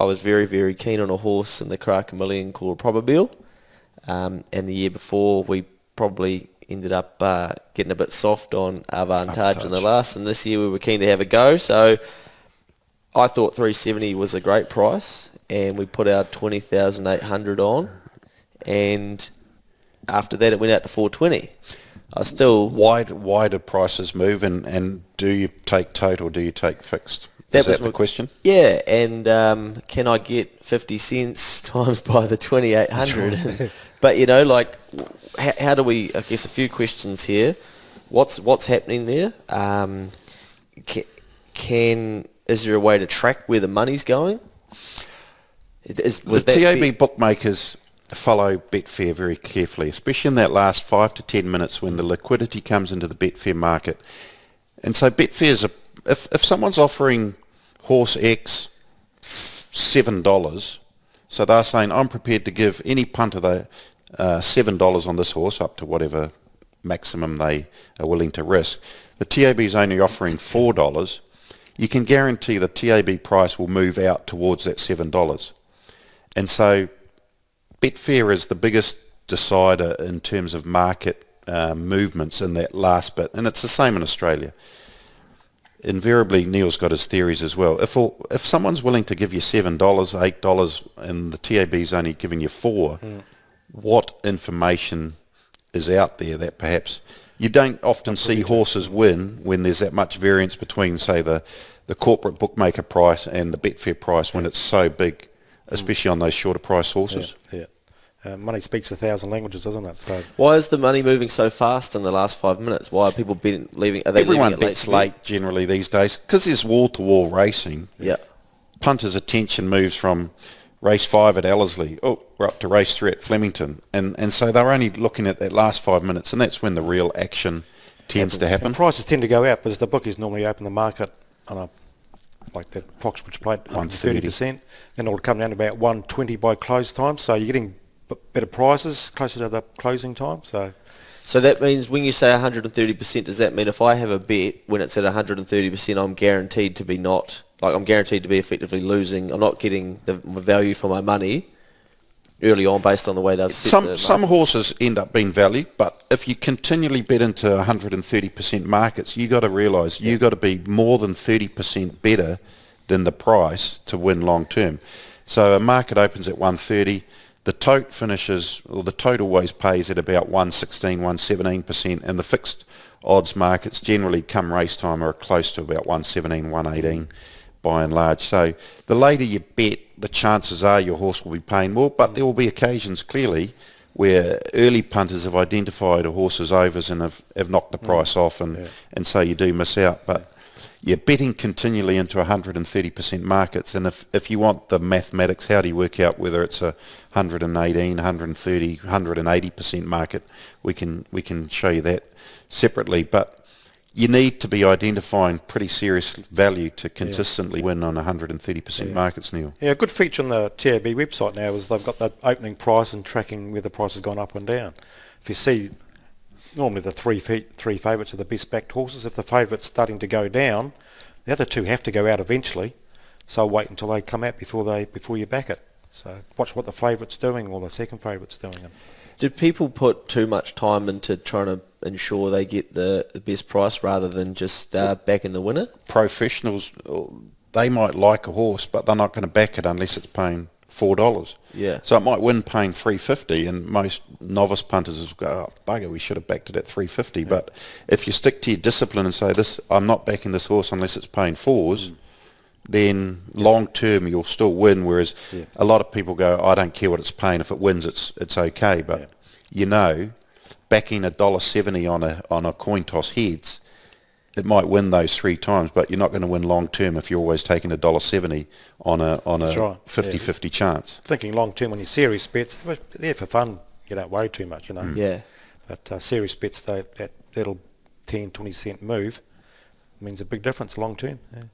was very, very keen on a horse in the Crack a Million called Probabeel. And the year before, we probably ended up getting a bit soft on Avantage in the last. And this year, we were keen to have a go. So I thought 370 was a great price. And we put our 20,800 on. And after that, it went out to 420. I still... Why do prices move, and do you take total or do you take fixed? Is that the question? Yeah, and can I get 50 cents times by the 2,800? But, you know, like, how do we... I guess a few questions here. What's happening there? Is there a way to track where the money's going? The TAB bookmakers follow Betfair very carefully, especially in that last 5 to 10 minutes when the liquidity comes into the Betfair market. And so Betfair's if someone's offering horse X $7, so they're saying I'm prepared to give any punter the $7 on this horse up to whatever maximum they are willing to risk. The TAB is only offering $4. You can guarantee the TAB price will move out towards that $7. And so Betfair is the biggest decider in terms of market movements in that last bit, and it's the same in Australia. Invariably, Neil's got his theories as well. If someone's willing to give you $7, $8, and the TAB's only giving you $4, what information is out there that perhaps you don't often see horses win when there's that much variance between, say, the corporate bookmaker price and the Betfair price when it's so big, especially on those shorter price horses. Yeah. Money speaks 1,000 languages, doesn't it? So why is the money moving so fast in the last 5 minutes? Why are people leaving? Are they Everyone leaving it bets late generally these days because there's wall-to-wall racing. Yeah. Punters' attention moves from race 5 at Ellerslie, we're up to race 3 at Flemington, and so they're only looking at that last 5 minutes, and that's when the real action tends to happen. And prices tend to go out because the bookies normally open the market on a like that Foxbridge plate, 30%, then it'll come down to about 120 by close time, so you're getting better prices closer to the closing time. So that means when you say 130%, does that mean if I have a bet when it's at 130%, I'm guaranteed to be I'm guaranteed to be effectively losing, I'm not getting the value for my money early on based on the way they've set some horses end up being valued, but if you continually bet into 130% markets, you got to realise you got to be more than 30% better than the price to win long term. So a market opens at 130, the tote finishes, or the tote always pays at about 116, 117%, and the fixed odds markets generally come race time are close to about 117, 118 by and large. So the later you bet, the chances are your horse will be paying more, but there will be occasions clearly where early punters have identified a horse's overs and have knocked the price off, and so you do miss out. But you're betting continually into 130% markets, and if you want the mathematics, how do you work out whether it's a 118, 130, 180% market? We can show you that separately, but you need to be identifying pretty serious value to consistently win on 130% markets, Neil. Yeah, a good feature on the TAB website now is they've got that opening price and tracking where the price has gone up and down. If you see, normally the three favourites are the best backed horses. If the favourite's starting to go down, the other two have to go out eventually. So wait until they come out before you back it. So watch what the favourite's doing or the second favourite's doing. Do people put too much time into trying to ensure they get the best price rather than just backing the winner? Professionals, they might like a horse, but they're not going to back it unless it's paying $4. Yeah. So it might win paying $3.50, and most novice punters will go, oh, bugger, we should have backed it at $3.50. Yeah. But if you stick to your discipline and say, I'm not backing this horse unless it's paying $4s, then long term you'll still win, whereas a lot of people go, I don't care what it's paying, if it wins it's okay. But backing $1.70 on a coin toss heads, it might win those 3 times, but you're not going to win long term if you're always taking $1.70 on a 50-50 chance. Thinking long term on your series bets, they're for fun, you don't worry too much, Yeah. But series bets, that little 10, 20 cent move means a big difference long term. Yeah.